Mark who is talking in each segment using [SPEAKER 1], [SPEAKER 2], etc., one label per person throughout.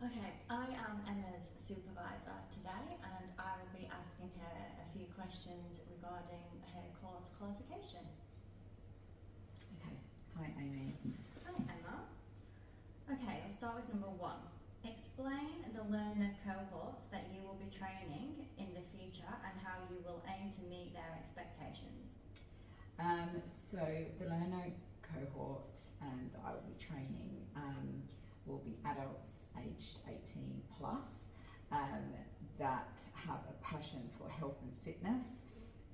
[SPEAKER 1] Okay, I am Emma's supervisor today and I will be asking her a few questions regarding her course qualification.
[SPEAKER 2] Okay, hi Amy.
[SPEAKER 1] Hi Emma. Okay, we'll start with number 1. Explain the learner cohorts that you will be training in the future and how you will aim to meet their expectations.
[SPEAKER 2] So the learner cohort that I will be training will be adults aged 18 plus that have a passion for health and fitness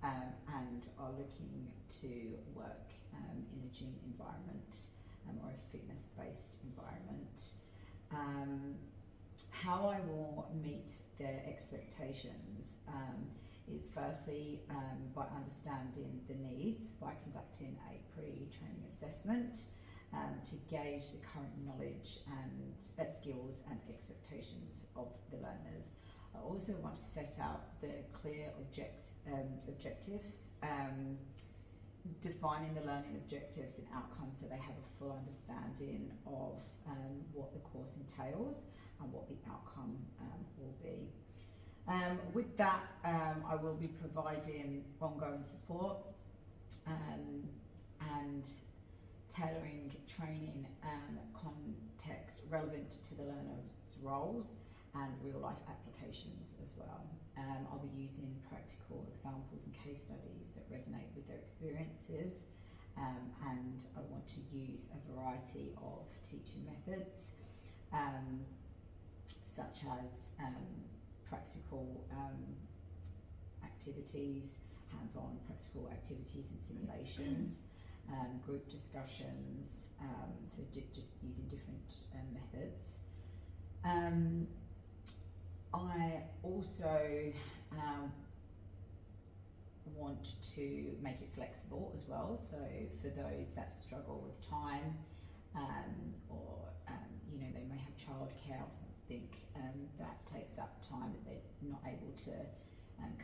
[SPEAKER 2] and are looking to work in a gym environment or a fitness-based environment. How I will meet their expectations is firstly by understanding the needs by conducting a pre-training assessment to gauge the current knowledge and skills and expectations of the learners. I also want to set out the clear objectives, defining the learning objectives and outcomes so they have a full understanding of what the course entails and what the outcome will be. With that, I will be providing ongoing support and tailoring training context relevant to the learner's roles and real-life applications as well. I'll be using practical examples and case studies that resonate with their experiences, and I want to use a variety of teaching methods, such as practical activities, hands-on practical activities and simulations, group discussions, so just using different methods. I also want to make it flexible as well, so for those that struggle with time or they may have childcare or something that takes up time that they're not able to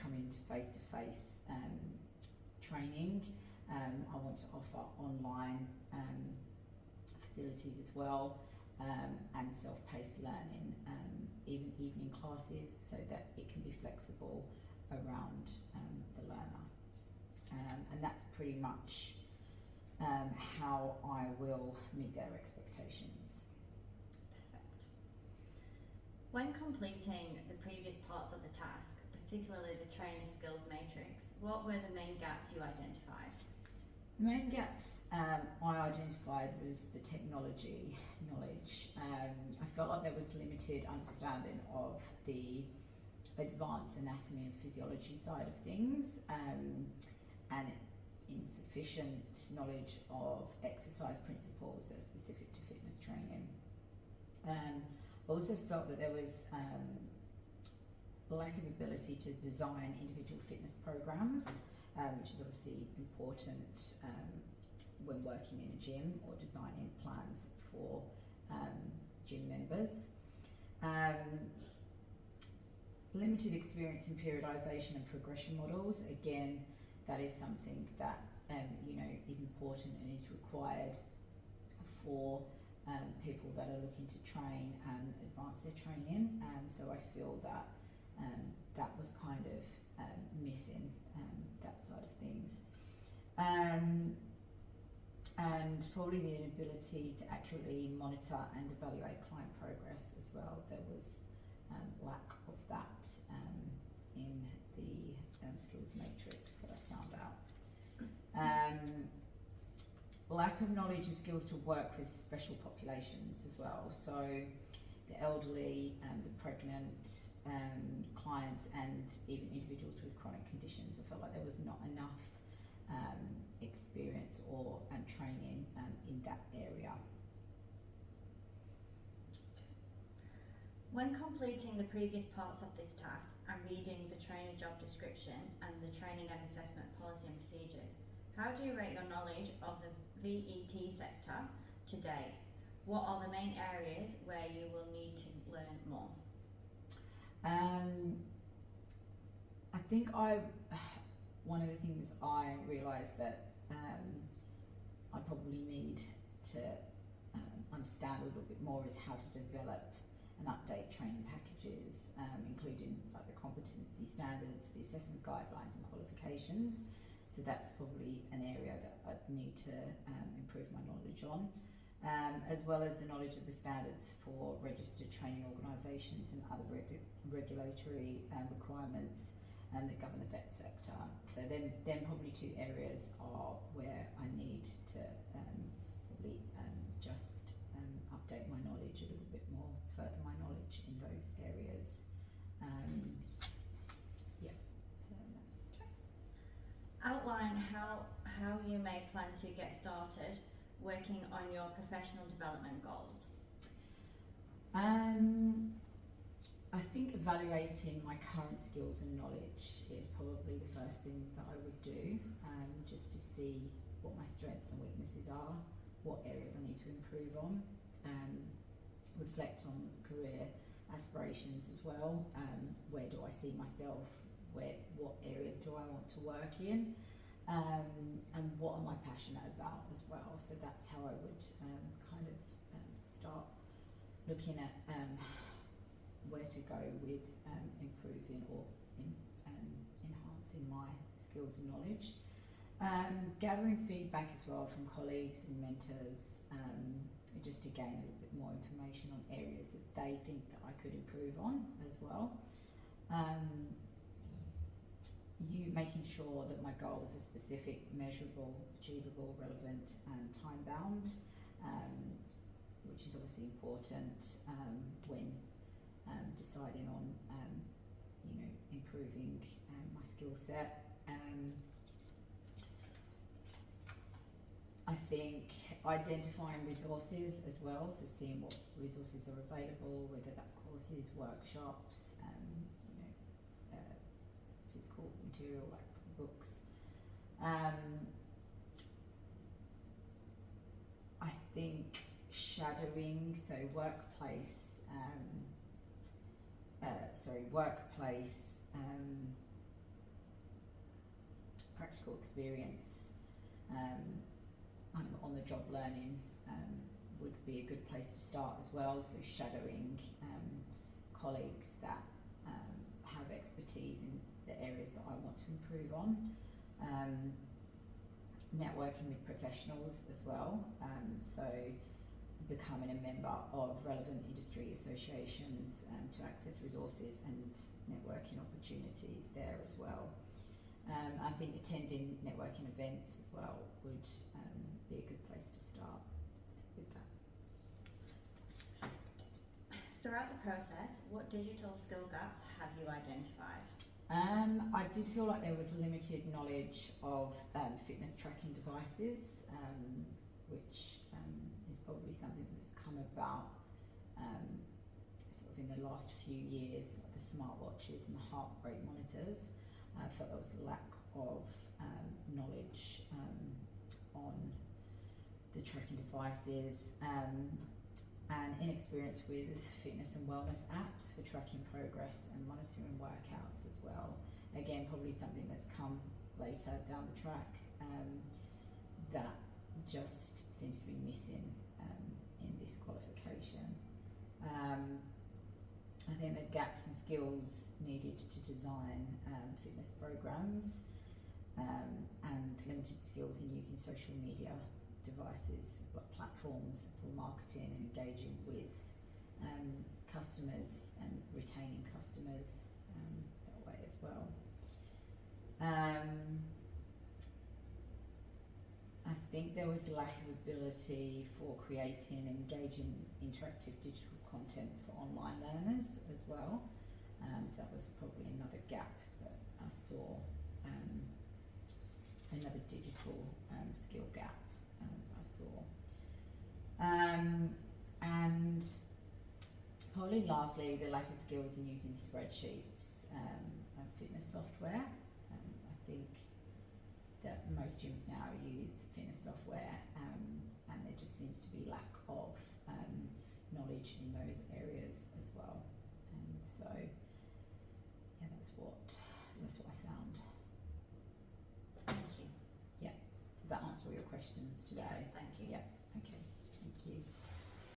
[SPEAKER 2] come into face-to-face training. I want to offer online facilities as well, and self-paced learning, even evening classes, so that it can be flexible around the learner. And that's pretty much how I will meet their expectations.
[SPEAKER 1] Perfect. When completing the previous parts of the task, particularly the trainer skills matrix, what were the main gaps you identified?
[SPEAKER 2] The main gaps I identified was the technology knowledge. I felt like there was limited understanding of the advanced anatomy and physiology side of things, and insufficient knowledge of exercise principles that are specific to fitness training. I also felt that there was lack of ability to design individual fitness programs, which is obviously important when working in a gym or designing plans for gym members. Limited experience in periodisation and progression models. Again, that is something that is important and is required for people that are looking to train and advance their training. So I feel that that was kind of missing, that side of things. And probably the inability to accurately monitor and evaluate client progress as well. There was lack of that in the skills matrix that I found out. Lack of knowledge and skills to work with special populations as well. So the elderly and the pregnant clients and even individuals with chronic conditions. I felt like there was not enough experience or training in that area.
[SPEAKER 1] When completing the previous parts of this task and reading the trainer job description and the training and assessment policy and procedures, how do you rate your knowledge of the VET sector to date? What are the main areas where you will need to learn more?
[SPEAKER 2] I think one of the things I realised that I probably need to understand a little bit more is how to develop and update training packages, including like the competency standards, the assessment guidelines and qualifications. So that's probably an area that I'd need to improve my knowledge on, as well as the knowledge of the standards for registered training organisations and other regulatory requirements that govern the vet sector. So then probably two areas are where I need to probably just update my knowledge a little bit more, further my knowledge in those areas. So that's
[SPEAKER 1] Outline how you may plan to get started working on your professional development goals.
[SPEAKER 2] I think evaluating my current skills and knowledge is probably the first thing that I would do, just to see what my strengths and weaknesses are, what areas I need to improve on, reflect on career aspirations as well. Where do I see myself? What areas do I want to work in? And what am I passionate about as well? So that's how I would start looking at where to go with improving or enhancing my skills and knowledge. Gathering feedback as well from colleagues and mentors, just to gain a little bit more information on areas that they think that I could improve on as well. You making sure that my goals are specific, measurable, achievable, relevant and time bound, which is obviously important when deciding on improving my skill set. I think identifying resources as well, so seeing what resources are available, whether that's courses, workshops, physical material like books. I think shadowing, so workplace practical experience, on the job learning would be a good place to start as well. So shadowing colleagues that have expertise in the areas that I want to improve on. Networking with professionals as well, so becoming a member of relevant industry associations to access resources and networking opportunities there as well. I think attending networking events as well would be a good place to start with that.
[SPEAKER 1] Throughout the process, what digital skill gaps have you identified?
[SPEAKER 2] I did feel like there was limited knowledge of fitness tracking devices, which is probably something that's come about sort of in the last few years, like the smartwatches and the heart rate monitors. I felt there was a lack of knowledge on the tracking devices, and inexperience with fitness and wellness apps for tracking progress and monitoring workouts as well. Again, probably something that's come later down the track, that just seems to be missing in this qualification. I think there's gaps in skills needed to design fitness programs, and limited skills in using social media devices, like platforms for marketing and engaging with customers and retaining customers that way as well. I think there was a lack of ability for creating and engaging interactive digital content for online learners as well. So that was probably another gap that I saw, another digital skill gap I saw. And probably lastly, the lack of skills in using spreadsheets and fitness software. I think that most gyms now use fitness software, and there just seems to be lack of knowledge in those areas as well. And so, yeah, that's what I found.
[SPEAKER 1] Thank you.
[SPEAKER 2] Yeah. Does that answer all your questions today?
[SPEAKER 1] Yes, thank you.
[SPEAKER 2] Yeah.